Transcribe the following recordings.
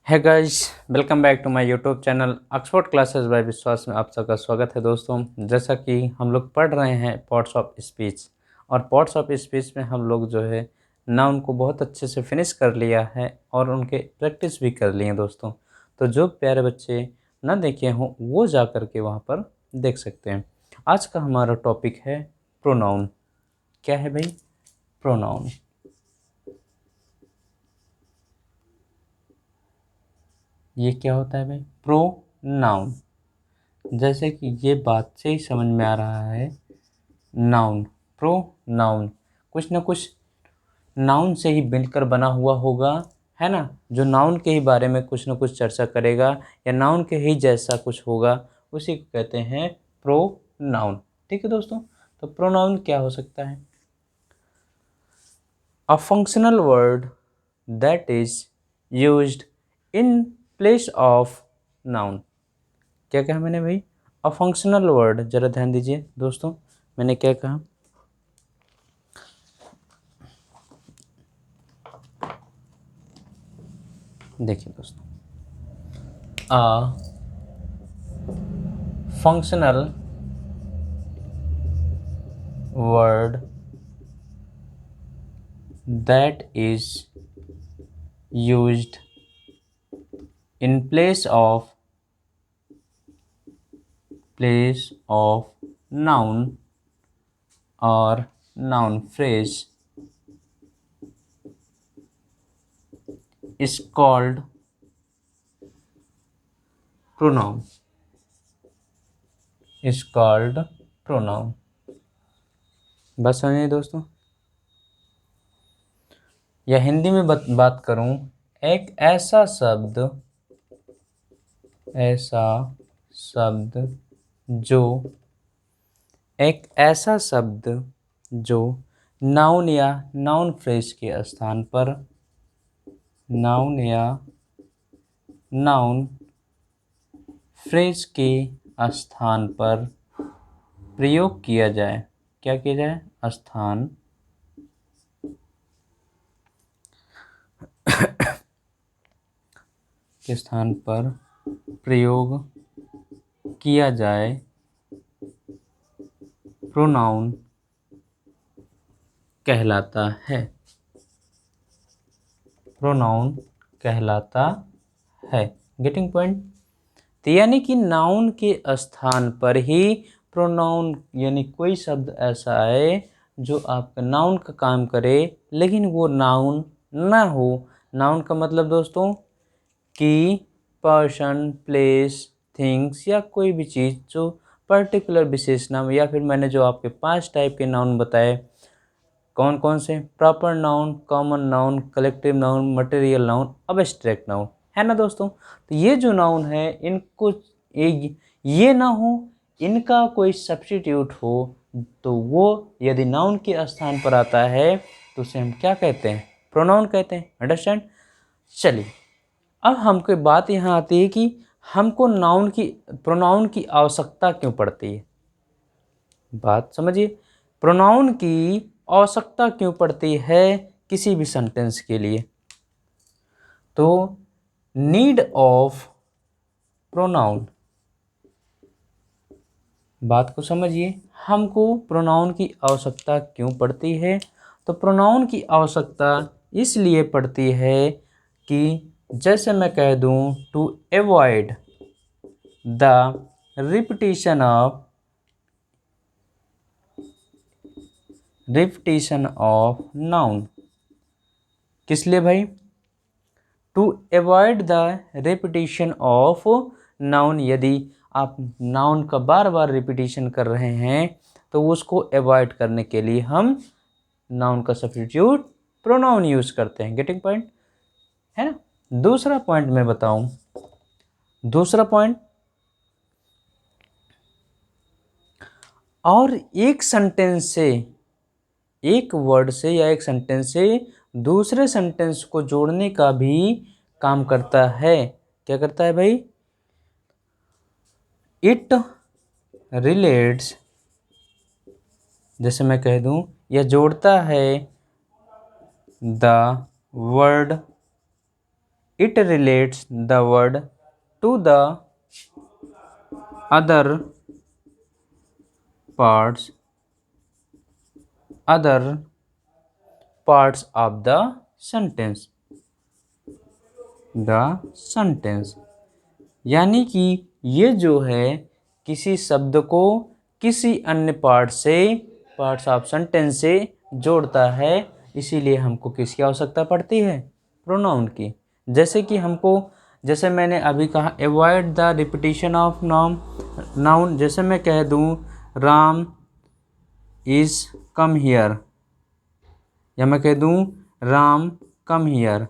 है guys, welcome back to my YouTube channel Oxford classes by Vishwas में आप सबका स्वागत है। दोस्तों, जैसा कि हम लोग पढ़ रहे हैं पार्ट्स ऑफ स्पीच, और पार्ट्स ऑफ स्पीच में हम लोग जो है नाउन को बहुत अच्छे से फिनिश कर लिया है और उनके प्रैक्टिस भी कर लिए हैं। दोस्तों, तो जो प्यारे बच्चे ना देखे हों वो जा कर के वहाँ पर देख सकते हैं। आज का हमारा टॉपिक है प्रोनाउन। क्या है भाई? प्रोनाउन। ये क्या होता है भाई? प्रोनाउन। जैसे कि ये बात से ही समझ में आ रहा है, नाउन, प्रोनाउन कुछ ना कुछ नाउन से ही मिलकर बना हुआ होगा, है ना। जो नाउन के ही बारे में कुछ ना कुछ चर्चा करेगा या नाउन के ही जैसा कुछ होगा, उसी को कहते हैं प्रोनाउन। ठीक है दोस्तों, तो प्रोनाउन क्या हो सकता है? A functional word that is used in place of noun. क्या कहा मैंने भाई? A functional word. जरा ध्यान दीजिए दोस्तों, मैंने क्या कहा? देखिए दोस्तों, a functional word that is used in place of noun और noun phrase is called pronoun, is called pronoun। बस समझिए दोस्तों, या हिंदी में बात करूं, एक जो एक ऐसा शब्द जो नाउन या नाउन फ्रेज के स्थान पर, नाउन या नाउन फ्रेज के स्थान पर प्रयोग किया जाए। क्या किया जाए? स्थान के स्थान पर प्रयोग किया जाए, प्रोनाउन कहलाता है। प्रोनाउन कहलाता है। Getting point? तो यानी कि नाउन के स्थान पर ही प्रोनाउन, यानी कोई शब्द ऐसा आए जो आपका नाउन का काम करे लेकिन वो नाउन ना हो। नाउन का मतलब दोस्तों कि पर्सन, प्लेस, थिंग्स या कोई भी चीज़ जो पर्टिकुलर विशेष नाम, या फिर मैंने जो आपके 5 टाइप के नाउन बताए, कौन कौन से? Proper noun, common noun, collective noun, material noun, abstract noun, है ना दोस्तों। तो ये जो नाउन है, इनको ये ना हो, इनका कोई सब्स्टिट्यूट हो, तो वो यदि नाउन के स्थान पर आता है तो उसे हम क्या कहते हैं? प्रोनाउन कहते हैं। अंडरस्टैंड? चलिए, अब हमको बात यहाँ आती है कि हमको प्रोनाउन की आवश्यकता क्यों पड़ती है। बात समझिए, प्रोनाउन की आवश्यकता क्यों पड़ती है किसी भी सेंटेंस के लिए। तो नीड ऑफ प्रोनाउन, बात को समझिए, हमको प्रोनाउन की आवश्यकता क्यों पड़ती है। तो प्रोनाउन की आवश्यकता इसलिए पड़ती है कि जैसे मैं कह दूं, to avoid the repetition of noun. किस लिए भाई? To avoid the repetition of noun. यदि आप नाउन का बार बार रिपीटिशन कर रहे हैं तो उसको अवॉइड करने के लिए हम नाउन का सब्स्टिट्यूट प्रोनाउन यूज करते हैं। Getting point? है ना। दूसरा पॉइंट मैं बताऊं, दूसरा पॉइंट, और एक सेंटेंस से, एक वर्ड से या एक सेंटेंस से दूसरे सेंटेंस को जोड़ने का भी काम करता है। क्या करता है भाई? इट रिलेट्स, जैसे मैं कह दूं, यह जोड़ता है the word It relates the word to the other parts other parts of the sentence। यानी कि ये जो है किसी शब्द को किसी अन्य पार्ट्स ऑफ सेंटेंस से जोड़ता है, इसीलिए हमको किसकी आवश्यकता पड़ती है? प्रोनाउन की। जैसे मैंने अभी कहा avoid the repetition of noun. जैसे मैं कह दूं राम इज कम हियर, या मैं कह दूं राम कम हियर,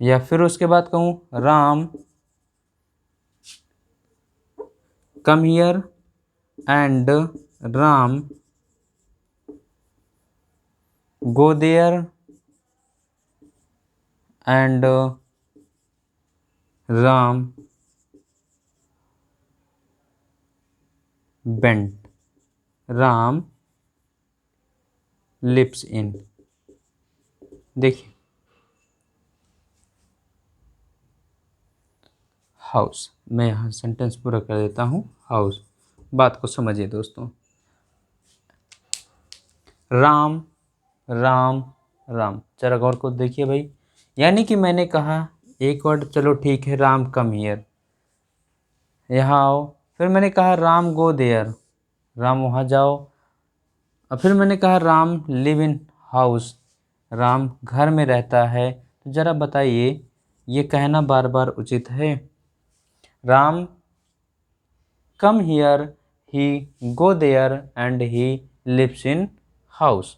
या फिर उसके बाद कहूं Ram come here and Ram go there and Ram bent, Ram lips in. देखिए हाउस, मैं यहाँ सेंटेंस पूरा कर देता हूँ। हाउस, बात को समझिए दोस्तों। राम राम राम, जरा गौर को देखिए भाई। यानी कि मैंने कहा एक वर्ड, चलो ठीक है, राम कम हियर, यहाँ आओ। फिर मैंने कहा राम गो देयर, राम वहाँ जाओ। और फिर मैंने कहा Ram live in house, Ram घर में रहता है। तो ज़रा बताइए ये कहना बार बार उचित है? Ram come here, he go there and he lives in house,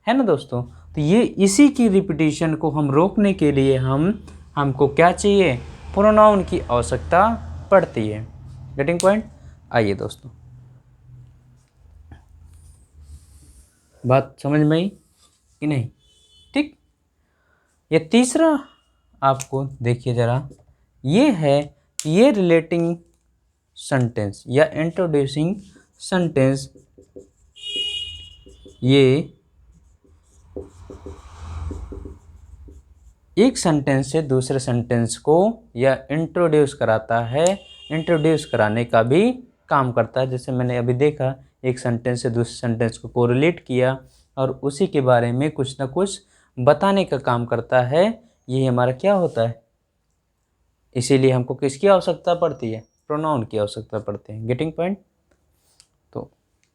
है ना दोस्तों? तो ये इसी की रिपीटिशन को हम रोकने के लिए हमको क्या चाहिए? प्रोनाउन की आवश्यकता पड़ती है। Getting point? आइए दोस्तों, बात समझ में आई कि नहीं? ठीक। ये तीसरा आपको देखिए ज़रा, ये है ये रिलेटिंग सेंटेंस या इंट्रोड्यूसिंग सेंटेंस, ये एक सेंटेंस से दूसरे सेंटेंस को या इंट्रोड्यूस कराता है, इंट्रोड्यूस कराने का भी काम करता है। जैसे मैंने अभी देखा, एक सेंटेंस से दूसरे सेंटेंस को कोरिलेट किया और उसी के बारे में कुछ ना कुछ बताने का काम करता है। ये हमारा क्या होता है? इसीलिए हमको किसकी आवश्यकता पड़ती है? प्रोनाउन की आवश्यकता पड़ती है। Getting point? तो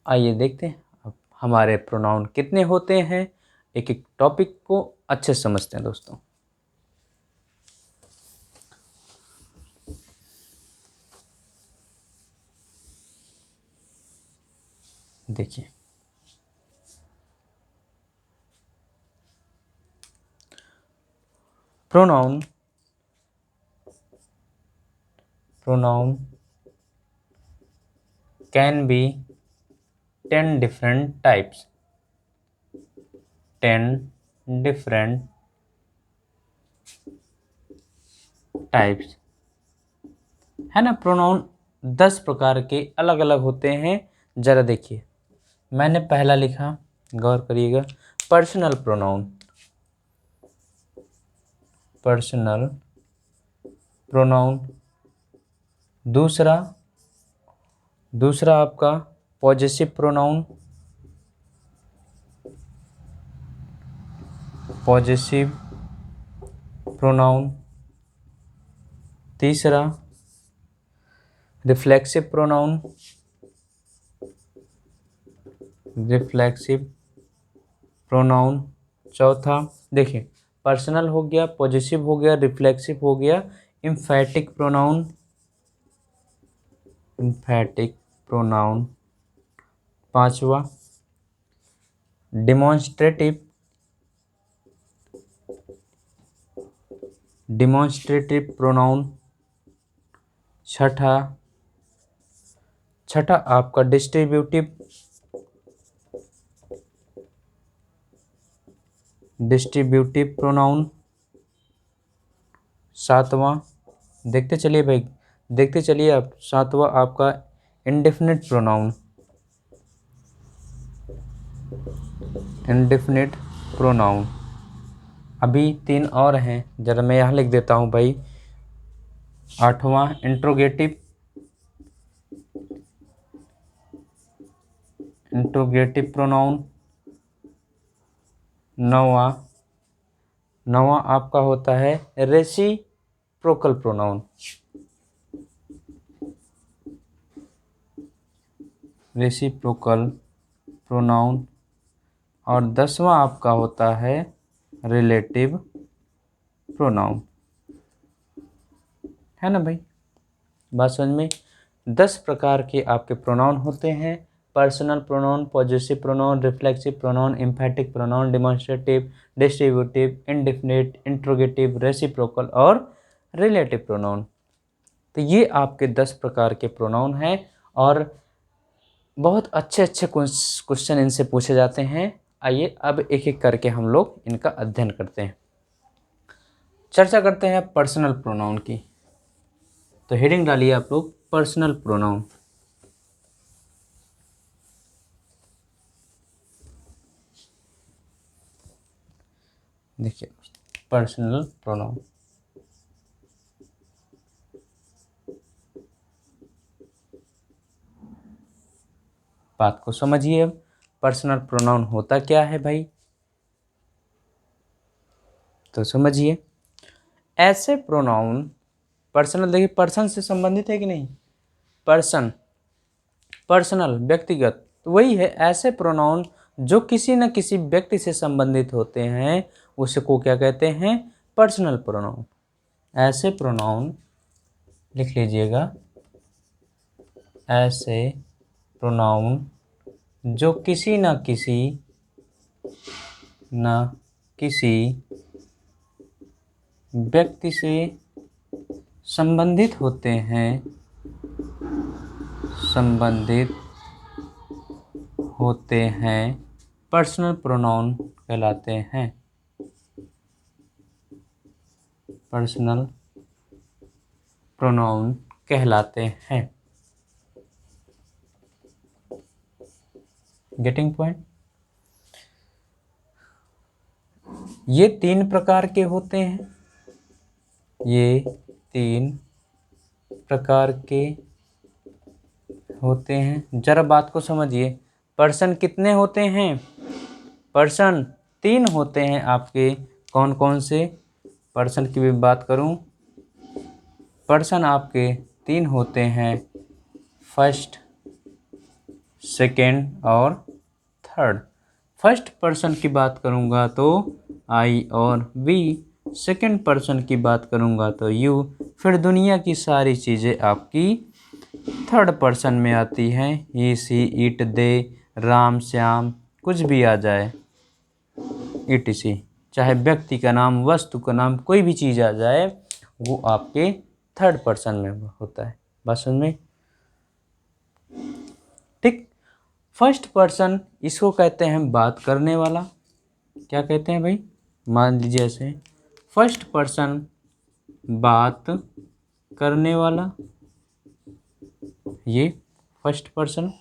आइए देखते हैं अब हमारे प्रोनाउन कितने होते हैं। एक एक टॉपिक को अच्छे से समझते हैं दोस्तों। देखिए, pronoun can be 10 different types, 10 different types, है ना? प्रोनाउन 10 प्रकार के अलग अलग होते हैं। जरा देखिए, मैंने पहला लिखा, गौर करिएगा, पर्सनल प्रोनाउन। Personal pronoun. दूसरा आपका पॉजेसिव प्रोनाउन। Possessive pronoun. तीसरा रिफ्लेक्सिव प्रोनाउन। Reflexive pronoun. चौथा देखिए, पर्सनल हो गया, पॉजेसिव हो गया, रिफ्लेक्सिव हो गया, एम्फैटिक प्रोनाउन। एम्फैटिक प्रोनाउन। पांचवा डिमॉन्स्ट्रेटिव प्रोनाउन। छठा आपका डिस्ट्रीब्यूटिव प्रोनाउन। सातवां, देखते चलिए भाई, देखते चलिए आप, सातवां आपका इंडेफिनिट प्रोनाउन। Indefinite pronoun. अभी 3 और हैं, जरा मैं यहाँ लिख देता हूँ भाई। 8वां इंट्रोगेटिव प्रोनाउन। 9वां आपका होता है रेसिप्रोकल प्रोनाउन। और 10वां आपका होता है रिलेटिव प्रोनाउन। है ना भाई, बात समझ में। 10 प्रकार के आपके प्रोनाउन होते हैं। Personal pronoun, possessive pronoun, reflexive pronoun, एम्फैटिक pronoun, demonstrative, distributive, indefinite, interrogative, reciprocal और रिलेटिव प्रोनाउन। तो ये आपके 10 प्रकार के प्रोनाउन हैं और बहुत अच्छे अच्छे क्वेश्चन इनसे पूछे जाते हैं। आइए अब एक एक करके हम लोग इनका अध्ययन करते हैं। चर्चा करते हैं पर्सनल प्रोनाउन की। तो हेडिंग डालिए आप लोग, पर्सनल प्रोनाउन। देखिए, पर्सनल प्रोनाउन। बात को समझिए। अब पर्सनल प्रोनाउन होता क्या है भाई, तो समझिए। ऐसे प्रोनाउन, पर्सनल देखिए पर्सन से संबंधित है कि नहीं, पर्सनल व्यक्तिगत, तो वही है। ऐसे प्रोनाउन जो किसी न किसी व्यक्ति से संबंधित होते हैं उसे को क्या कहते हैं, पर्सनल प्रोनाउन। ऐसे प्रोनाउन लिख लीजिएगा, ऐसे प्रोनाउन जो किसी न किसी व्यक्ति से संबंधित होते हैं, पर्सनल प्रोनाउन कहलाते हैं। पर्सनल प्रोनाउन कहलाते हैं। Getting point. ये 3 प्रकार के होते हैं। ये 3 प्रकार के होते हैं। जरा बात को समझिए। पर्सन कितने होते हैं, पर्सन 3 होते हैं आपके। कौन कौन से पर्सन की भी बात करूं, पर्सन आपके 3 होते हैं, फर्स्ट, सेकेंड और थर्ड। फर्स्ट पर्सन की बात करूंगा तो आई और वी, सेकेंड पर्सन की बात करूंगा तो यू, फिर दुनिया की सारी चीज़ें आपकी थर्ड पर्सन में आती हैं। ही, सी, इट, दे, राम, श्याम, कुछ भी आ जाए, etc। चाहे व्यक्ति का नाम, वस्तु का नाम, कोई भी चीज़ आ जाए वो आपके थर्ड पर्सन में होता है। बात समझ में, ठीक। फर्स्ट पर्सन इसको कहते हैं बात करने वाला। क्या कहते हैं भाई, मान लीजिए ऐसे, फर्स्ट पर्सन बात करने वाला, ये फर्स्ट पर्सन।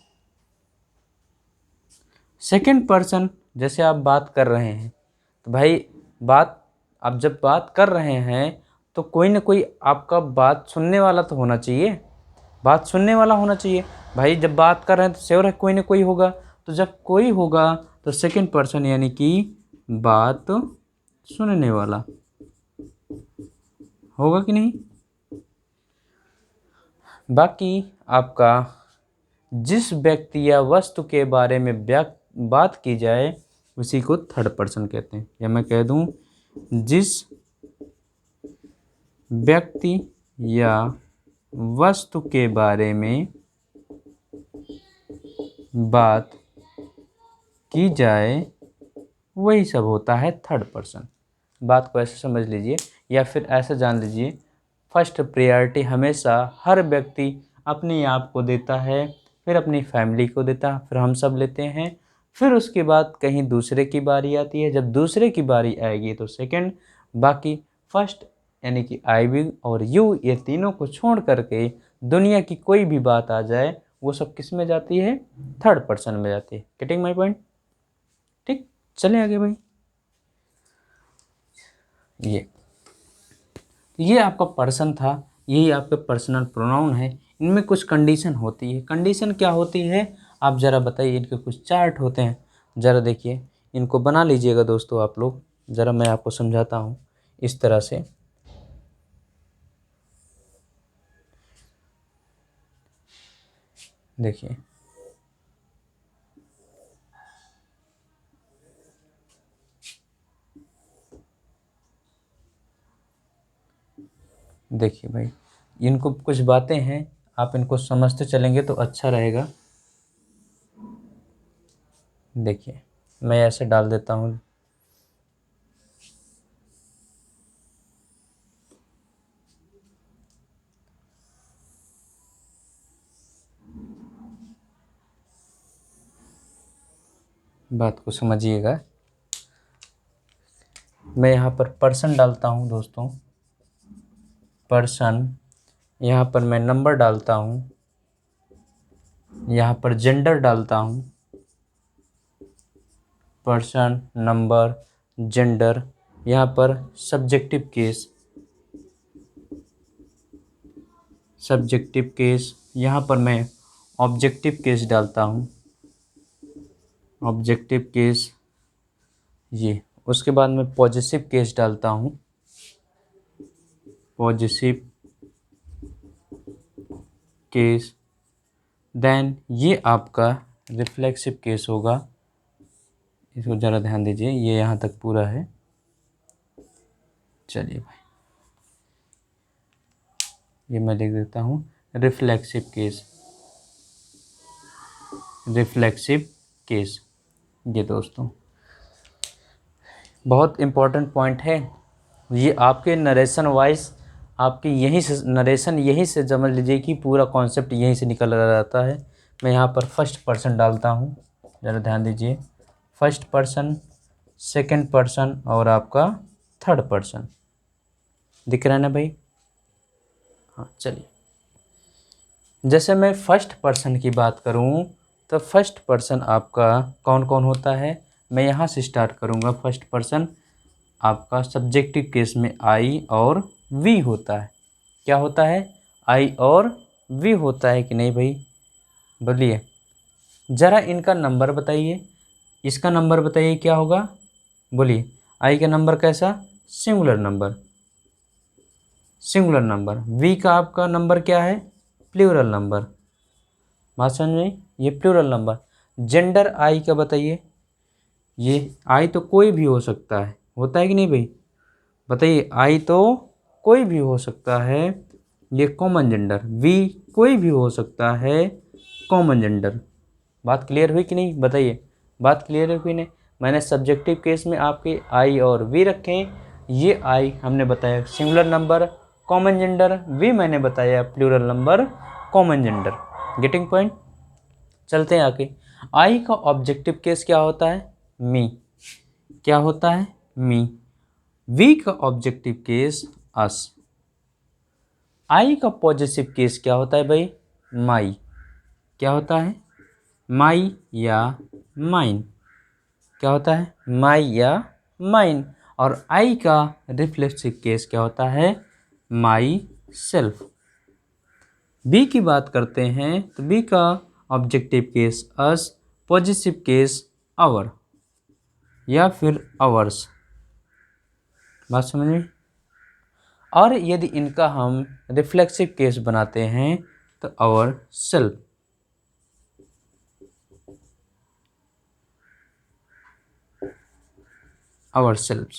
सेकंड पर्सन, जैसे आप बात कर रहे हैं तो भाई बात, आप जब बात कर रहे हैं तो कोई ना कोई आपका बात सुनने वाला तो होना चाहिए, बात सुनने वाला होना चाहिए भाई। जब बात कर रहे हैं तो श्योर है कोई ना कोई होगा। तो जब कोई होगा तो सेकंड पर्सन यानी कि बात सुनने वाला होगा कि नहीं। बाकी आपका जिस व्यक्ति या वस्तु के बारे में बात की जाए उसी को थर्ड पर्सन कहते हैं। या मैं कह दूं, जिस व्यक्ति या वस्तु के बारे में बात की जाए वही सब होता है थर्ड पर्सन। बात को ऐसे समझ लीजिए या फिर ऐसे जान लीजिए, फर्स्ट प्रायोरिटी हमेशा हर व्यक्ति अपने आप को देता है, फिर अपनी फैमिली को देता है, फिर हम सब लेते हैं, फिर उसके बाद कहीं दूसरे की बारी आती है। जब दूसरे की बारी आएगी तो सेकंड, बाकी फर्स्ट यानी कि आई विल और यू, ये तीनों को छोड़ करके दुनिया की कोई भी बात आ जाए वो सब किस में जाती है, थर्ड पर्सन में जाती है। गेटिंग माय पॉइंट, ठीक। चले आगे भाई। ये आपका पर्सन था, यही आपके पर्सनल प्रोनाउन है। इनमें कुछ कंडीशन होती है। कंडीशन क्या होती है आप ज़रा बताइए। इनके कुछ चार्ट होते हैं, ज़रा देखिए, इनको बना लीजिएगा दोस्तों आप लोग। ज़रा मैं आपको समझाता हूँ इस तरह से। देखिए, देखिए भाई, इनको कुछ बातें हैं, आप इनको समझते चलेंगे तो अच्छा रहेगा। देखिए, मैं ऐसे डाल देता हूँ। बात को समझिएगा। मैं यहाँ पर पर्सन डालता हूँ दोस्तों, पर्सन। यहाँ पर मैं नंबर डालता हूँ, यहाँ पर जेंडर डालता हूँ, पर्सन, नंबर, जेंडर। यहाँ पर सब्जेक्टिव केस, सब्जेक्टिव केस। यहाँ पर मैं ऑब्जेक्टिव केस डालता हूँ, ऑब्जेक्टिव केस ये। उसके बाद मैं पॉजिटिव केस डालता हूँ, पॉजिटिव केस। देन ये आपका रिफ्लेक्सिव केस होगा। इसको ज़रा ध्यान दीजिए, ये यहाँ तक पूरा है। चलिए भाई, ये मैं लिख देता हूँ रिफ्लेक्सिव केस, रिफ्लेक्सिव केस। ये दोस्तों बहुत इम्पोर्टेंट पॉइंट है। ये आपके नरेशन वाइज, आपकी यहीं से नरेशन, यहीं से समझ लीजिए कि पूरा कॉन्सेप्ट यहीं से निकल रहा है। मैं यहाँ पर फर्स्ट पर्सन डालता हूँ, ज़रा ध्यान दीजिए। फर्स्ट पर्सन, सेकंड पर्सन और आपका थर्ड पर्सन। दिख रहा है ना भाई? हाँ, चलिए। जैसे मैं फर्स्ट पर्सन की बात करूँ तो फर्स्ट पर्सन आपका कौन कौन होता है, मैं यहाँ से स्टार्ट करूँगा। फर्स्ट पर्सन आपका सब्जेक्टिव केस में आई और वी होता है। क्या होता है? आई और वी होता है कि नहीं भाई? बोलिए ज़रा, इनका नंबर बताइए, इसका नंबर बताइए क्या होगा? बोलिए। आई का नंबर कैसा? Singular number, singular number. We का आपका नंबर क्या है? Plural number. बात समझ में? ये प्लूरल नंबर। जेंडर आई का बताइए। ये आई तो कोई भी हो सकता है, होता है कि नहीं भाई? बताइए, आई तो कोई भी हो सकता है, ये कॉमन जेंडर। वी कोई भी हो सकता है, कॉमन जेंडर। बात क्लियर हुई कि नहीं? बताइए, बात क्लियर हुई नहीं? मैंने सब्जेक्टिव केस में आपके आई और वी रखे। ये आई हमने बताया singular number, common gender. We मैंने बताया plural number, common gender. Getting point? चलते हैं आगे। आई का ऑब्जेक्टिव केस क्या होता है? मी। क्या होता है? मी। वी का ऑब्जेक्टिव केस अस। आई का पॉजिटिव केस क्या होता है भाई? माई। क्या होता है? माई या माइन। क्या होता है? माई या माइन। और आई का रिफ्लेक्सिव केस क्या होता है? My self. बी की बात करते हैं तो बी का objective case us, positive case our या फिर आवर्स। बात समझ में? और यदि इनका हम रिफ्लेक्सिव केस बनाते हैं तो आवर सेल्फ, आवर सेल्फ।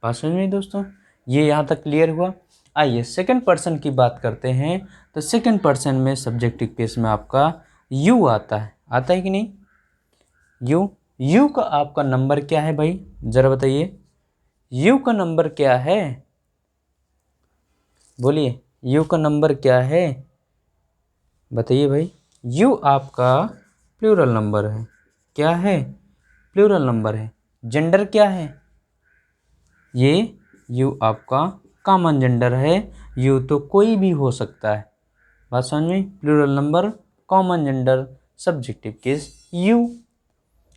बात समझ में दोस्तों? ये यहाँ तक क्लियर हुआ। आइए सेकंड पर्सन की बात करते हैं। तो सेकंड पर्सन में सब्जेक्टिव केस में आपका यू आता है। आता है कि नहीं? यू। यू का आपका नंबर क्या है भाई? ज़रा बताइए, यू का नंबर क्या है? बोलिए, यू का नंबर क्या है? बताइए भाई। यू आपका प्लूरल नंबर है। क्या है? प्लूरल नंबर है। जेंडर क्या है? ये यू आपका कॉमन जेंडर है। यू तो कोई भी हो सकता है। बात समझ में? Plural number, common gender, subjective case you.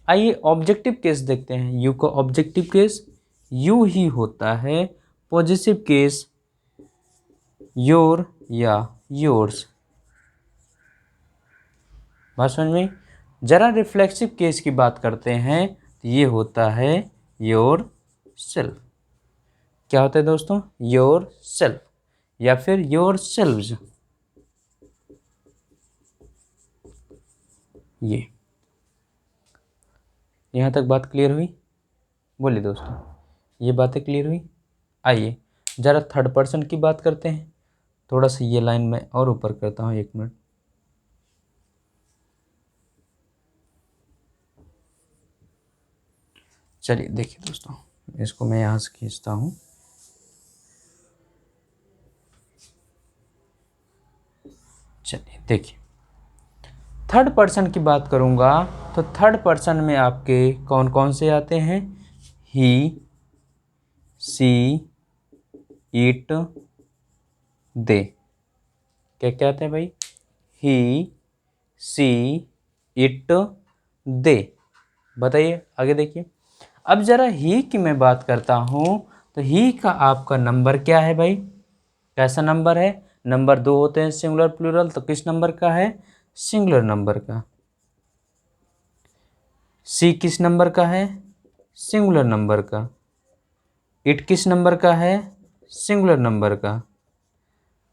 आइए ऑब्जेक्टिव केस देखते हैं। यू का ऑब्जेक्टिव केस यू ही होता है, पॉजिटिव केस योर या योर्स। बात समझ में? जरा रिफ्लेक्सिव केस की बात करते हैं तो ये होता है योर सेल्फ। क्या होता है दोस्तों? योर सेल्फ या फिर योर सेल्व्स। ये यहाँ तक बात क्लियर हुई? बोलिए दोस्तों, ये बातें क्लियर हुई? आइए जरा थर्ड पर्सन की बात करते हैं। थोड़ा सा ये लाइन में और ऊपर करता हूँ, 1 मिनट। चलिए देखिए दोस्तों, इसको मैं यहाँ से खींचता हूँ। चलिए देखिए, थर्ड पर्सन की बात करूँगा तो थर्ड पर्सन में आपके कौन कौन से आते हैं? ही, सी, इट, दे। क्या क्या आते हैं भाई? ही, सी, इट, दे। बताइए आगे देखिए। अब जरा ही की मैं बात करता हूँ तो ही का आपका नंबर क्या है भाई? कैसा नंबर है? नंबर 2 होते हैं सिंगुलर प्लूरल, तो किस नंबर का है? सिंगुलर नंबर का। सी किस नंबर का है? सिंगुलर नंबर का। इट किस नंबर का है? सिंगुलर नंबर का।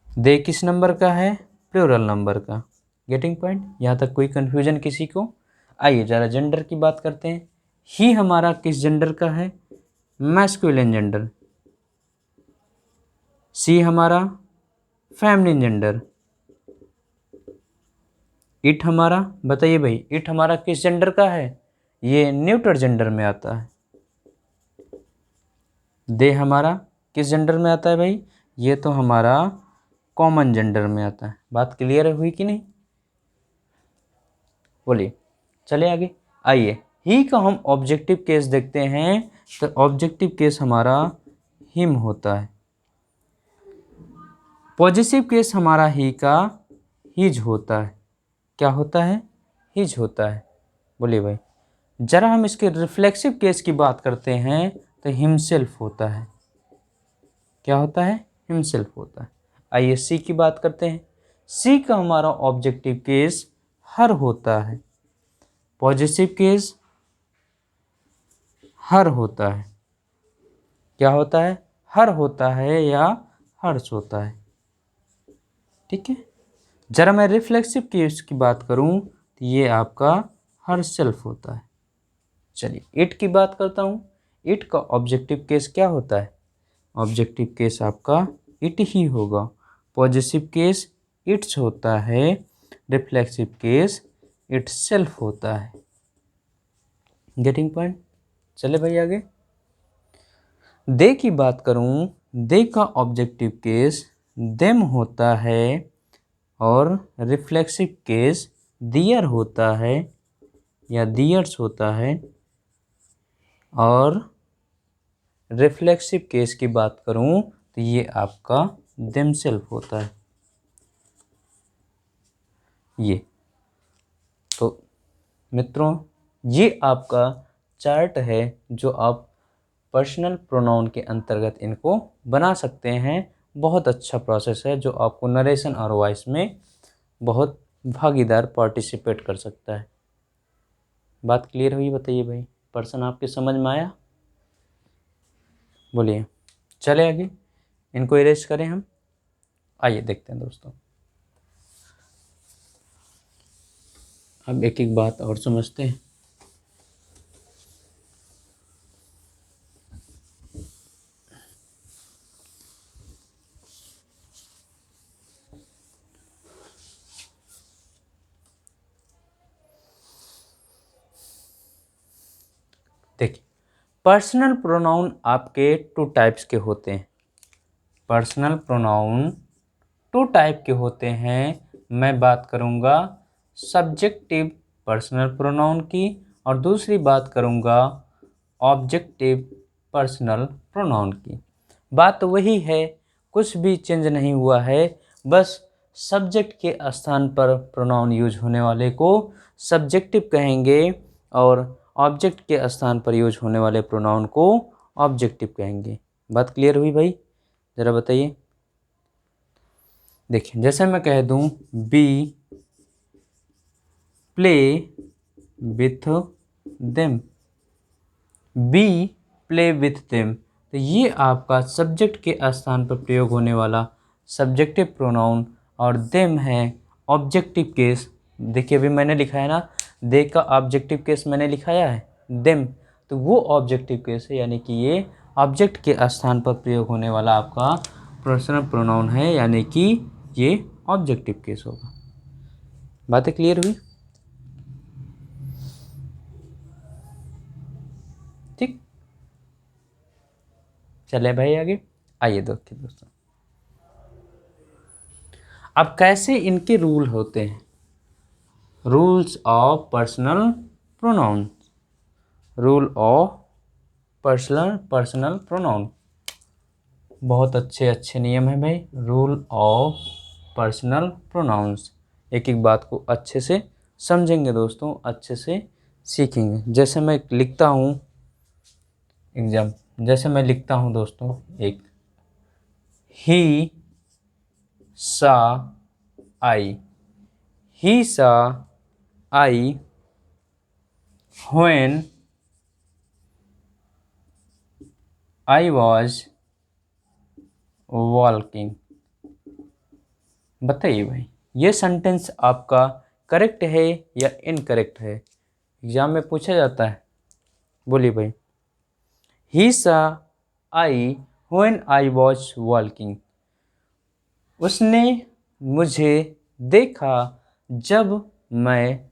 दे किस नंबर का है? प्लूरल नंबर का। Getting point? यहाँ तक कोई कन्फ्यूजन किसी को? आइए ज़रा जेंडर की बात करते हैं। ही हमारा किस जेंडर का है? Masculine gender. सी हमारा फेमिनिन जेंडर। इट हमारा, बताइए भाई, इट हमारा किस जेंडर का है? ये न्यूटर जेंडर में आता है। दे हमारा किस जेंडर में आता है भाई? ये तो हमारा कॉमन जेंडर में आता है। बात क्लियर हुई कि नहीं? बोलिए, चले आगे। आइए ही का हम ऑब्जेक्टिव केस देखते हैं तो ऑब्जेक्टिव केस हमारा हिम होता है। पॉजिटिव केस हमारा ही का हिज होता है। क्या होता है? हिज होता है। बोलिए भाई। जरा हम इसके रिफ्लेक्सिव केस की बात करते हैं तो हिमसेल्फ होता है। क्या होता है? हिमसेल्फ होता है। आइए सी की बात करते हैं। सी का हमारा ऑब्जेक्टिव केस हर होता है। पॉजिटिव केस हर होता है। क्या होता है? हर होता है या हर्ष होता है। ठीक है। जरा मैं रिफ्लेक्सिव केस की बात करूं तो ये आपका हर सेल्फ होता है। चलिए इट की बात करता हूं। इट का ऑब्जेक्टिव केस क्या होता है? ऑब्जेक्टिव केस आपका इट ही होगा। पॉजिटिव केस इट्स होता है। रिफ्लेक्सिव केस इट सेल्फ होता है। Getting point? चले भाई आगे। दे की बात करूं, दे का ऑब्जेक्टिव केस देम होता है और रिफ्लेक्सिव केस दियर होता है या दियर्स होता है। और रिफ्लेक्सिव केस की बात करूं तो ये आपका देमसेल्फ होता है। ये तो मित्रों, ये आपका चार्ट है जो आप पर्सनल प्रोनाउन के अंतर्गत इनको बना सकते हैं। बहुत अच्छा प्रोसेस है जो आपको नरेशन और वॉइस में बहुत भागीदार पार्टिसिपेट कर सकता है। बात क्लियर हुई? बताइए भाई, पर्सन आपके समझ में आया? बोलिए, चले आगे। इनको इरेज करें हम। आइए देखते हैं दोस्तों। अब एक एक बात और समझते हैं। देखिए, पर्सनल प्रोनाउन आपके 2 टाइप्स के होते हैं। पर्सनल प्रोनाउन 2 टाइप के होते हैं। मैं बात करूँगा सब्जेक्टिव पर्सनल प्रोनाउन की और दूसरी बात करूँगा ऑब्जेक्टिव पर्सनल प्रोनाउन की। बात तो वही है, कुछ भी चेंज नहीं हुआ है। बस सब्जेक्ट के स्थान पर प्रोनाउन यूज होने वाले को सब्जेक्टिव कहेंगे और ऑब्जेक्ट के स्थान पर यूज होने वाले प्रोनाउन को ऑब्जेक्टिव कहेंगे। बात क्लियर हुई भाई? ज़रा बताइए। देखिए जैसे मैं कह दूँ we play with them, we play with them, तो ये आपका सब्जेक्ट के स्थान पर प्रयोग होने वाला सब्जेक्टिव प्रोनाउन और देम है ऑब्जेक्टिव केस। देखिए अभी मैंने लिखा है ना, दे का ऑब्जेक्टिव केस मैंने लिखाया है देम, तो वो ऑब्जेक्टिव केस है, यानी कि ये ऑब्जेक्ट के स्थान पर प्रयोग होने वाला आपका पर्सनल प्रोनाउन है, यानी कि ये ऑब्जेक्टिव केस होगा। बातें क्लियर हुई? ठीक, चले भाई आगे। आइए दोस्तों, अब कैसे इनके रूल होते हैं, rules of personal pronoun, rule of personal pronoun, बहुत अच्छे अच्छे नियम है भाई। रूल ऑफ पर्सनल प्रोनाउंस, एक एक बात को अच्छे से समझेंगे दोस्तों, अच्छे से सीखेंगे। जैसे मैं लिखता हूँ एग्जाम, जैसे मैं लिखता हूँ दोस्तों, एक ही सा आई, ही सा आई when I was walking। बताइए भाई ये सेंटेंस आपका करेक्ट है या इनकरेक्ट है? एग्जाम में पूछा जाता है, बोलिए भाई। ही सा आई when I was walking, उसने मुझे देखा जब मैं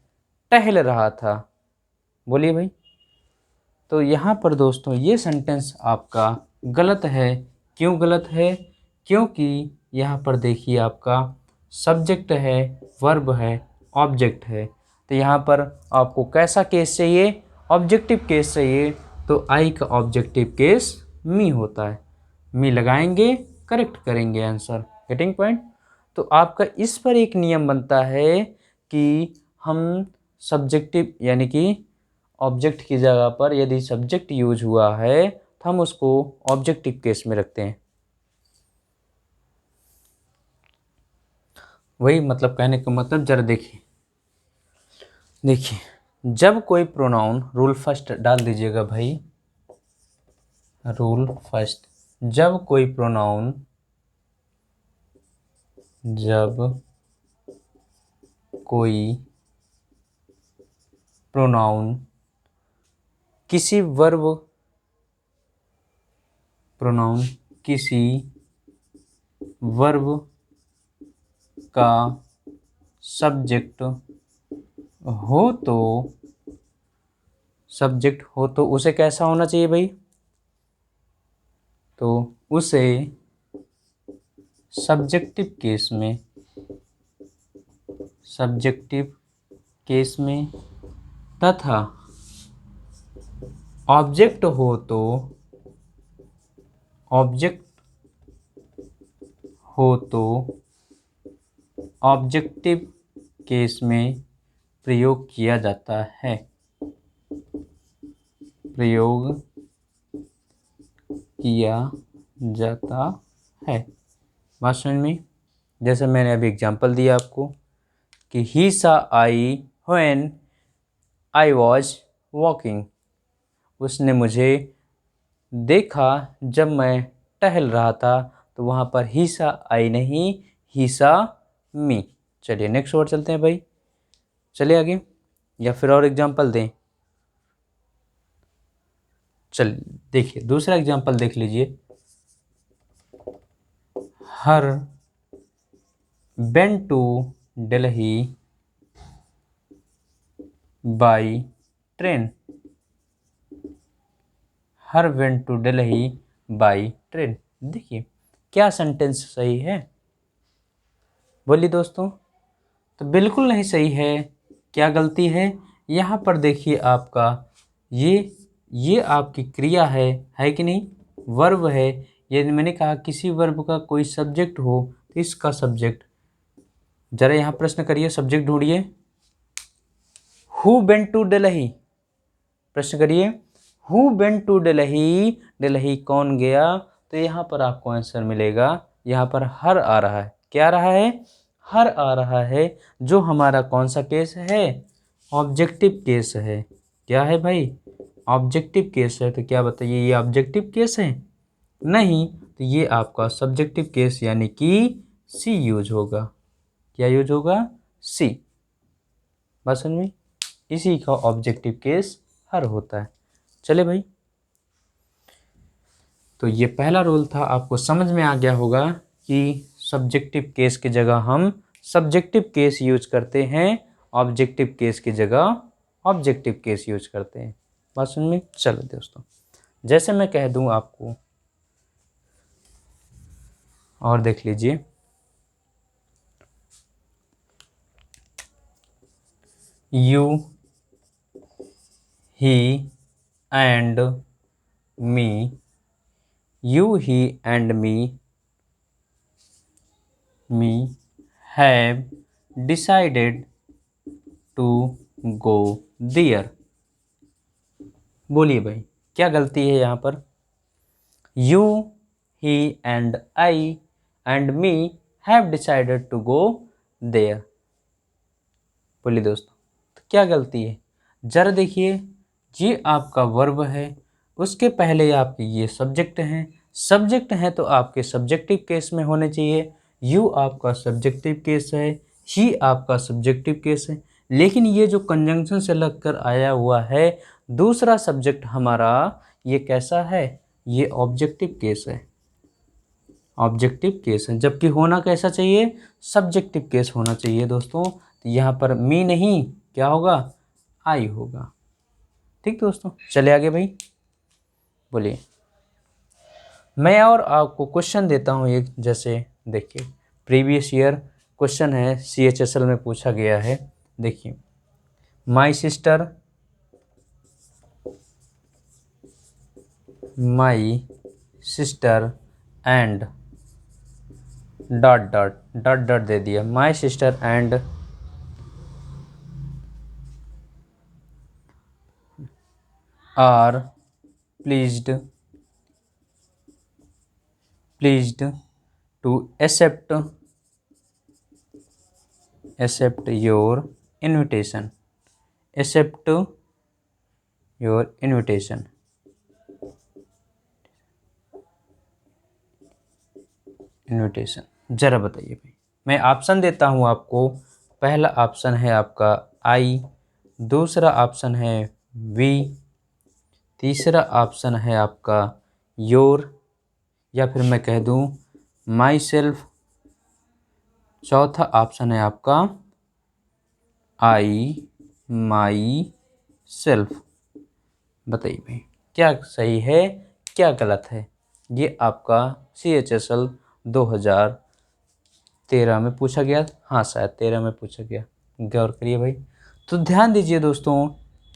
टहल रहा था। बोलिए भाई। तो यहाँ पर दोस्तों ये सेंटेंस आपका गलत है। क्यों गलत है? क्योंकि यहाँ पर देखिए आपका सब्जेक्ट है, वर्ब है, ऑब्जेक्ट है। तो यहाँ पर आपको कैसा केस चाहिए? ऑब्जेक्टिव केस चाहिए। तो आई का ऑब्जेक्टिव केस मी होता है। मी लगाएंगे, करेक्ट करेंगे आंसर। Getting point? तो आपका इस पर एक नियम बनता है कि हम सब्जेक्टिव यानी कि ऑब्जेक्ट की जगह पर यदि सब्जेक्ट यूज हुआ है तो हम उसको ऑब्जेक्टिव केस में रखते हैं। वही मतलब कहने का मतलब, जरा देखिए देखिए, जब कोई प्रोनाउन, रूल फर्स्ट डाल दीजिएगा भाई, रूल फर्स्ट, जब कोई प्रोनाउन, जब कोई प्रोनाउन किसी वर्ब, प्रोनाउन किसी वर्ब का सब्जेक्ट हो तो, सब्जेक्ट हो तो उसे कैसा होना चाहिए भाई? तो उसे सब्जेक्टिव केस में, सब्जेक्टिव केस में, तथा ऑब्जेक्ट हो तो, ऑब्जेक्ट हो तो ऑब्जेक्टिव केस में प्रयोग किया जाता है, प्रयोग किया जाता है। बात समझ में? जैसे मैंने अभी एग्जांपल दिया आपको कि ही सा I when I was walking, उसने मुझे देखा जब मैं टहल रहा था। तो वहाँ पर ही सा आई नहीं, ही सा मी। चलिए नेक्स्ट वर्ड चलते हैं भाई, चलिए आगे, या फिर और एग्जांपल दें? चल देखिए दूसरा एग्जांपल देख लीजिए। Her went to Delhi by train, her went to Delhi by train. देखिए क्या सेंटेंस सही है? बोलिए दोस्तों। तो बिल्कुल नहीं सही है। क्या गलती है? यहाँ पर देखिए आपका ये आपकी क्रिया है कि नहीं? वर्ब है। यदि मैंने कहा किसी वर्ब का कोई सब्जेक्ट हो तो इसका सब्जेक्ट, जरा यहाँ प्रश्न करिए, सब्जेक्ट ढूंढिए। हु वेंट टू दिल्ली, प्रश्न करिए who went to Delhi, Delhi कौन गया? तो यहाँ पर आपको आंसर मिलेगा, यहाँ पर हर आ रहा है। क्या आ रहा है? हर आ रहा है, जो हमारा कौन सा केस है? ऑब्जेक्टिव केस है। क्या है भाई? ऑब्जेक्टिव केस है। तो क्या बताइए, ये ऑब्जेक्टिव केस है? नहीं, तो ये आपका सब्जेक्टिव केस यानी कि सी यूज होगा। क्या यूज होगा? सी। बात समझ में? इसी का ऑब्जेक्टिव केस हर होता है। चले भाई, तो ये पहला रूल था, आपको समझ में आ गया होगा कि सब्जेक्टिव केस की जगह हम सब्जेक्टिव केस यूज करते हैं, ऑब्जेक्टिव केस की जगह ऑब्जेक्टिव केस यूज करते हैं। बात समझ में? चलो दोस्तों, जैसे मैं कह दूं आपको, और देख लीजिए, you, he and me, you, he and me have decided to go there। बोलिए भाई, क्या गलती है यहाँ पर? You, he and I and me have decided to go there। बोलिए दोस्तों, तो क्या गलती है? जरा देखिए, ये आपका वर्ब है, उसके पहले आपके ये सब्जेक्ट हैं। सब्जेक्ट हैं तो आपके सब्जेक्टिव केस में होने चाहिए। यू आपका सब्जेक्टिव केस है, ही आपका सब्जेक्टिव केस है। लेकिन ये जो कंजंक्शन से लगकर आया हुआ है दूसरा सब्जेक्ट हमारा, ये कैसा है? ये ऑब्जेक्टिव केस है। ऑब्जेक्टिव केस है, जबकि होना कैसा चाहिए? सब्जेक्टिव केस होना चाहिए दोस्तों। तो यहाँ पर मी नहीं, क्या होगा? आई होगा। ठीक दोस्तों, चले आगे भाई, बोलिए। मैं और आपको क्वेश्चन देता हूँ एक, जैसे देखिए प्रीवियस ईयर क्वेश्चन है, CHSL में पूछा गया है। देखिए, my sister and dot dot dot dot दे दिया, my sister and are pleased to accept your invitation। accept your invitation। जरा बताइए भाई, मैं ऑप्शन देता हूँ आपको। पहला ऑप्शन है आपका आई, दूसरा ऑप्शन है वी, तीसरा ऑप्शन है आपका योर, या फिर मैं कह दूँ माई सेल्फ, चौथा ऑप्शन है आपका आई माई सेल्फ। बताइए भाई, क्या सही है, क्या गलत है? ये आपका CHSL 2013 में पूछा गया। हाँ, शायद 13 में पूछा गया। गौर करिए भाई। तो ध्यान दीजिए दोस्तों,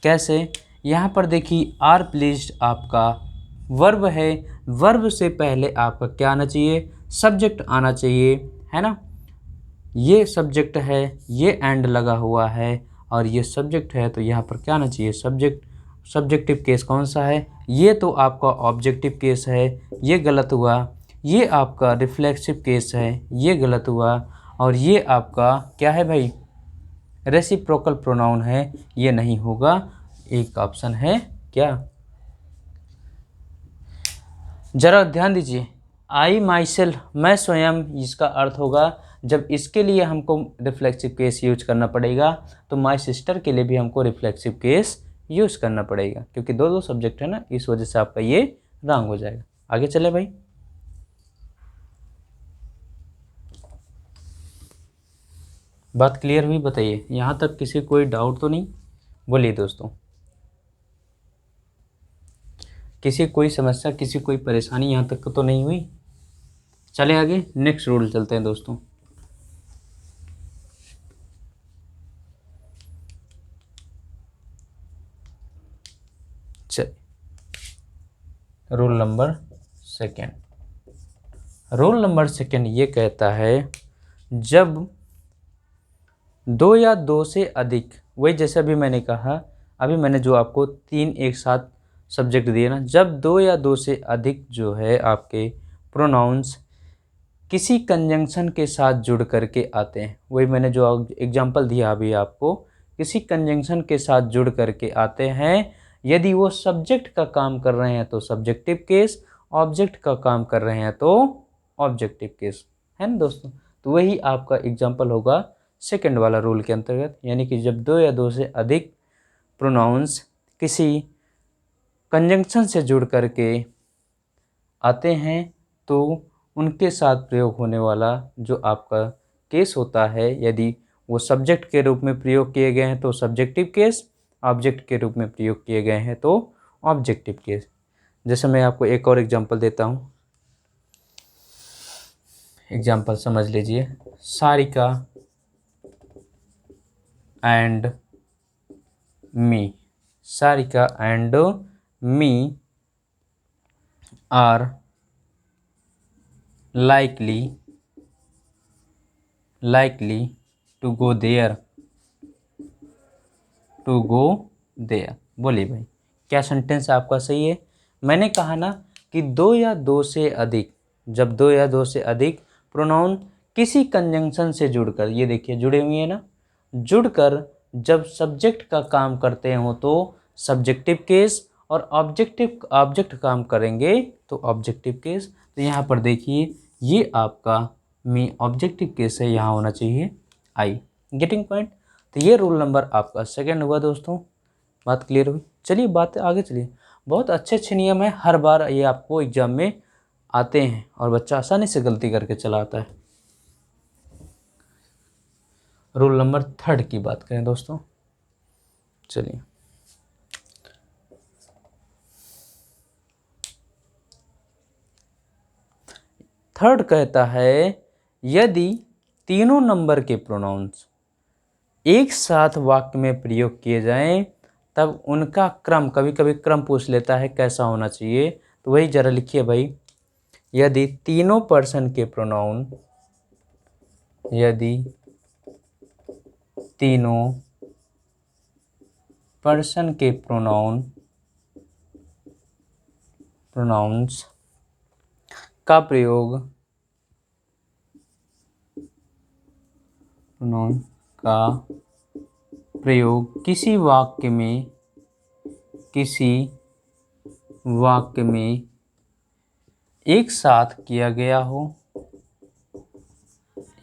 कैसे? यहाँ पर देखिए, आर प्लीज्ड आपका वर्ब है। वर्ब से पहले आपका क्या आना चाहिए? सब्जेक्ट आना चाहिए, है ना? ये सब्जेक्ट है, ये एंड लगा हुआ है, और ये सब्जेक्ट है, तो यहाँ पर क्या आना चाहिए? सब्जेक्ट। सब्जेक्टिव केस कौन सा है? ये तो आपका ऑब्जेक्टिव केस है, ये गलत हुआ। ये आपका रिफ्लेक्सिव केस है, ये गलत हुआ। और ये आपका क्या है भाई? रेसिप्रोकल प्रोनाउन है, ये नहीं होगा। एक ऑप्शन है क्या? जरा ध्यान दीजिए, आई माई सेल्फ, मैं स्वयं, इसका अर्थ होगा जब इसके लिए हमको रिफ्लेक्सिव केस यूज करना पड़ेगा, तो माई सिस्टर के लिए भी हमको रिफ्लेक्सिव केस यूज करना पड़ेगा, क्योंकि दो दो सब्जेक्ट है ना, इस वजह से आपका ये रॉन्ग हो जाएगा। आगे चले भाई, बात क्लियर हुई? बताइए, यहाँ तक किसी कोई डाउट तो नहीं? बोलिए दोस्तों, किसी कोई समस्या, किसी कोई परेशानी यहाँ तक तो नहीं हुई? चले आगे, नेक्स्ट रूल चलते हैं दोस्तों। चलिए, rule number second. Rule number second ये कहता है, जब दो या दो से अधिक, वही जैसे अभी मैंने कहा, अभी मैंने जो आपको तीन एक साथ सब्जेक्ट दिए ना, जब दो या दो से अधिक जो है आपके प्रोनाउंस किसी कंजंक्शन के साथ जुड़ करके आते हैं। वही मैंने जो एग्जांपल दिया अभी आपको, किसी कंजंक्शन के साथ जुड़ करके आते हैं। यदि वो सब्जेक्ट का काम कर रहे हैं तो सब्जेक्टिव केस, ऑब्जेक्ट का काम कर रहे हैं तो ऑब्जेक्टिव केस, है ना दोस्तों। तो वही आपका एग्जांपल होगा सेकंड वाला रूल के अंतर्गत, यानी कि जब दो या दो से अधिक प्रोनाउंस किसी कंजंक्शन से जुड़ करके आते हैं तो उनके साथ प्रयोग होने वाला जो आपका केस होता है, यदि वो सब्जेक्ट के रूप में प्रयोग किए गए हैं तो सब्जेक्टिव केस, ऑब्जेक्ट के रूप में प्रयोग किए गए हैं तो ऑब्जेक्टिव केस। जैसे मैं आपको एक और एग्जांपल देता हूँ, एग्जांपल समझ लीजिए। Sarika and me, Sarika and me are likely to go there, बोलिए भाई क्या सेंटेंस आपका सही है। मैंने कहा ना कि दो या दो से अधिक, जब दो या दो से अधिक प्रोनाउन किसी कंजंक्शन से जुड़कर, ये देखिए जुड़े हुए हैं ना, जुड़कर जब सब्जेक्ट का काम करते हो तो सब्जेक्टिव केस, और ऑब्जेक्ट काम करेंगे तो ऑब्जेक्टिव केस। तो यहाँ पर देखिए ये आपका मी ऑब्जेक्टिव केस है, यहाँ होना चाहिए आई। Getting point. तो ये रूल नंबर आपका सेकंड हुआ दोस्तों। बात क्लियर हुई। चलिए बात आगे चलिए। बहुत अच्छे अच्छे नियम है, हर बार ये आपको एग्जाम में आते हैं और बच्चा आसानी से गलती करके चला आता है। रूल नंबर थर्ड की बात करें दोस्तों, चलिए थर्ड कहता है यदि तीनों नंबर के प्रोनाउंस एक साथ वाक्य में प्रयोग किए जाएं तब उनका क्रम, कभी कभी क्रम पूछ लेता है कैसा होना चाहिए, तो वही जरा लिखिए भाई। यदि तीनों पर्सन के प्रोनाउन, यदि तीनों पर्सन के प्रोनाउंस का प्रयोग, प्रोनाउन का प्रयोग किसी वाक्य में एक साथ किया गया हो,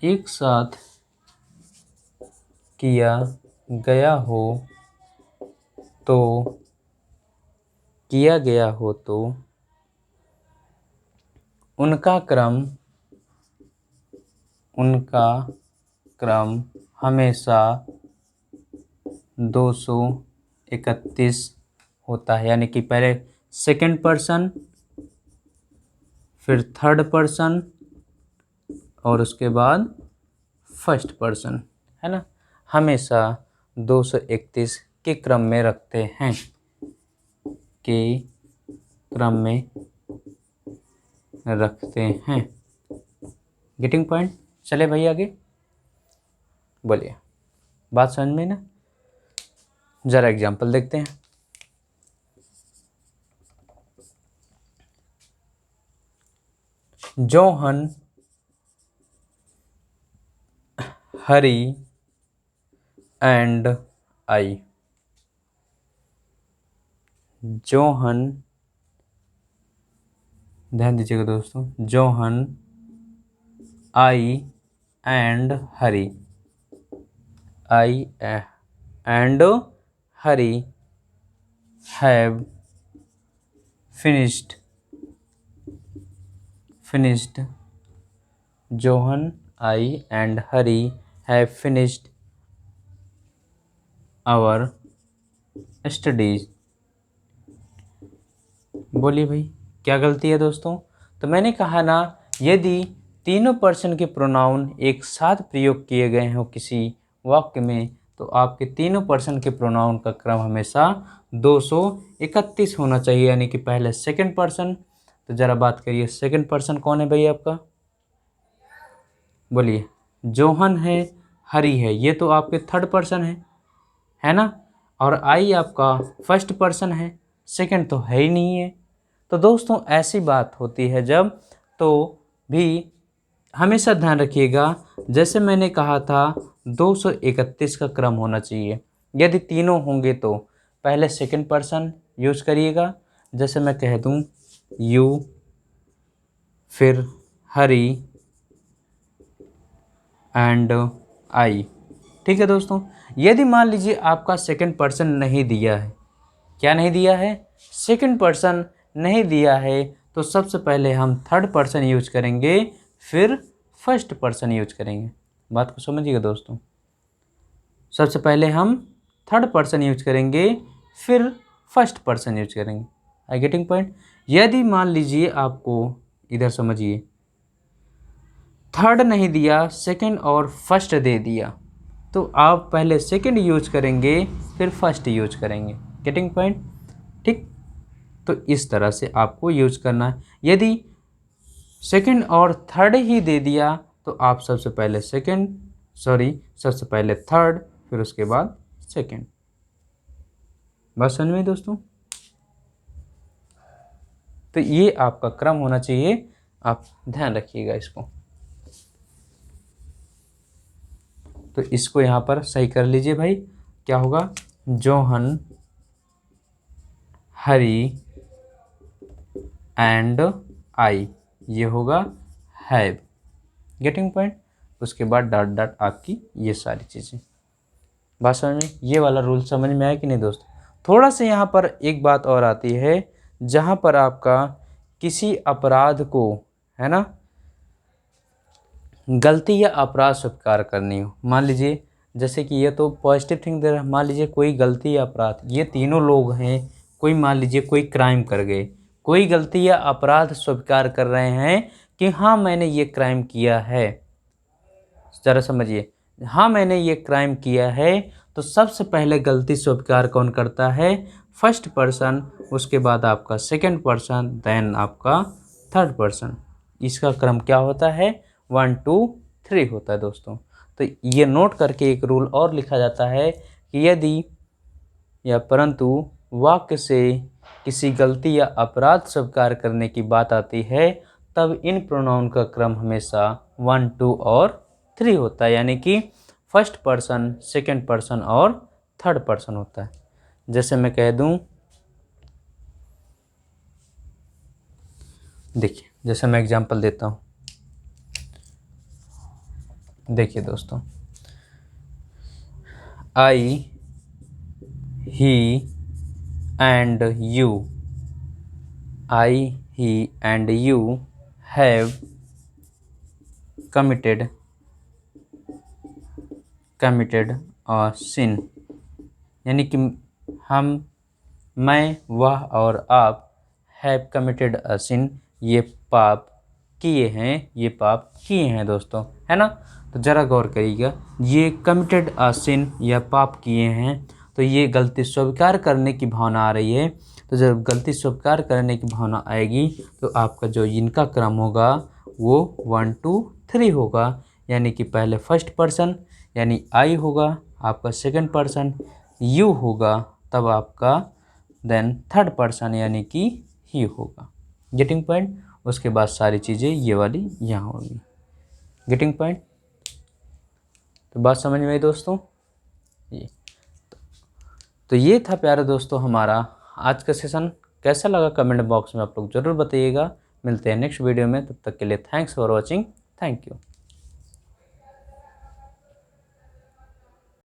एक साथ किया गया हो तो उनका क्रम हमेशा 231 होता है। यानी कि पहले सेकंड पर्सन, फिर थर्ड पर्सन और उसके बाद फर्स्ट पर्सन, है ना, हमेशा 231 के क्रम में रखते हैं, गेटिंग पॉइंट। चले भाई आगे बोलिए, बात समझ में ना। जरा एग्जांपल देखते हैं। John, Hari and I. John, ध्यान दीजिएगा दोस्तों, John, I and Hari, I and Hari have finished, John, I and Hari have finished our studies. बोलिए भाई क्या गलती है दोस्तों। तो मैंने कहा ना यदि तीनों पर्सन के प्रोनाउन एक साथ प्रयोग किए गए हों किसी वाक्य में तो आपके तीनों पर्सन के प्रोनाउन का क्रम हमेशा 231 होना चाहिए, यानी कि पहले सेकंड पर्सन। तो ज़रा बात करिए सेकंड पर्सन कौन है भाई आपका, बोलिए। जोहन है, हरी है, ये तो आपके थर्ड पर्सन है ना, और आई आपका फर्स्ट पर्सन है, सेकंड तो है ही नहीं है। तो दोस्तों ऐसी बात होती है जब तो भी हमेशा ध्यान रखिएगा, जैसे मैंने कहा था 231 का क्रम होना चाहिए। यदि तीनों होंगे तो पहले सेकंड पर्सन यूज करिएगा, जैसे मैं कह दूं यू, फिर हरी एंड आई। ठीक है दोस्तों। यदि मान लीजिए आपका सेकंड पर्सन नहीं दिया है, क्या नहीं दिया है, सेकंड पर्सन नहीं दिया है, तो सबसे पहले हम थर्ड पर्सन यूज करेंगे, फिर फर्स्ट पर्सन यूज करेंगे। बात को समझिएगा दोस्तों। सबसे पहले हम थर्ड पर्सन यूज करेंगे, फिर फर्स्ट पर्सन यूज करेंगे। I getting point. यदि मान लीजिए आपको, इधर समझिए, थर्ड नहीं दिया, सेकंड और फर्स्ट दे दिया, तो आप पहले सेकंड यूज करेंगे, फिर फर्स्ट यूज करेंगे। Getting point. ठीक, तो इस तरह से आपको यूज करना है। यदि सेकंड और थर्ड ही दे दिया, तो आप सबसे पहले सबसे पहले थर्ड, फिर उसके बाद सेकंड। बात समझ में दोस्तों। तो ये आपका क्रम होना चाहिए, आप ध्यान रखिएगा इसको। तो इसको यहाँ पर सही कर लीजिए भाई। क्या होगा, जोहन, हरी एंड आई, ये होगा हैव। Getting point. उसके बाद डॉट डॉट आपकी ये सारी चीज़ें। बात समझ में, ये वाला रूल समझ में आया कि नहीं दोस्तों। थोड़ा सा यहाँ पर एक बात और आती है, जहाँ पर आपका किसी अपराध को, है ना, गलती या अपराध स्वीकार करनी हो। मान लीजिए, जैसे कि ये तो पॉजिटिव थिंग दे रहा है, मान लीजिए कोई गलती या अपराध, ये तीनों लोग हैं, कोई मान लीजिए कोई क्राइम कर गए, कोई गलती या अपराध स्वीकार कर रहे हैं कि हाँ मैंने ये क्राइम किया है। ज़रा समझिए, हाँ मैंने ये क्राइम किया है, तो सबसे पहले गलती स्वीकार कौन करता है, फर्स्ट पर्सन, उसके बाद आपका सेकंड पर्सन, देन आपका थर्ड पर्सन। इसका क्रम क्या होता है, 1 2 3 होता है दोस्तों। तो ये नोट करके एक रूल और लिखा जाता है कि यदि या परंतु वाक्य से किसी गलती या अपराध स्वीकार करने की बात आती है, तब इन प्रोनाउन का क्रम हमेशा 1 2 और 3 होता है, यानी कि फर्स्ट पर्सन, सेकंड पर्सन और थर्ड पर्सन होता है। जैसे मैं कह दूं, देखिए, जैसे मैं एग्जांपल देता हूं, देखिए दोस्तों, I, he and you, I, he and you have committed a sin, यानी कि मैं, वह और आप, हैव कमिटेड अ सिन, ये पाप किए हैं दोस्तों, है ना। तो ज़रा गौर करिएगा, ये कमिटेड अ सिन या पाप किए हैं, तो ये गलती स्वीकार करने की भावना आ रही है। तो जब गलती स्वीकार करने की भावना आएगी, तो आपका जो इनका क्रम होगा वो 1 2 3 होगा, यानी कि पहले फर्स्ट पर्सन यानी आई होगा, आपका सेकंड पर्सन यू होगा, तब आपका देन थर्ड पर्सन यानी कि ही होगा। Getting point. उसके बाद सारी चीज़ें ये वाली यहाँ होगी। Getting point. तो बात समझ में आई दोस्तों। ये तो ये था प्यारे दोस्तों हमारा आज का सेशन। कैसा लगा कमेंट बॉक्स में आप लोग ज़रूर बताइएगा। मिलते हैं नेक्स्ट वीडियो में, तब तक के लिए thanks for watching. Thank you.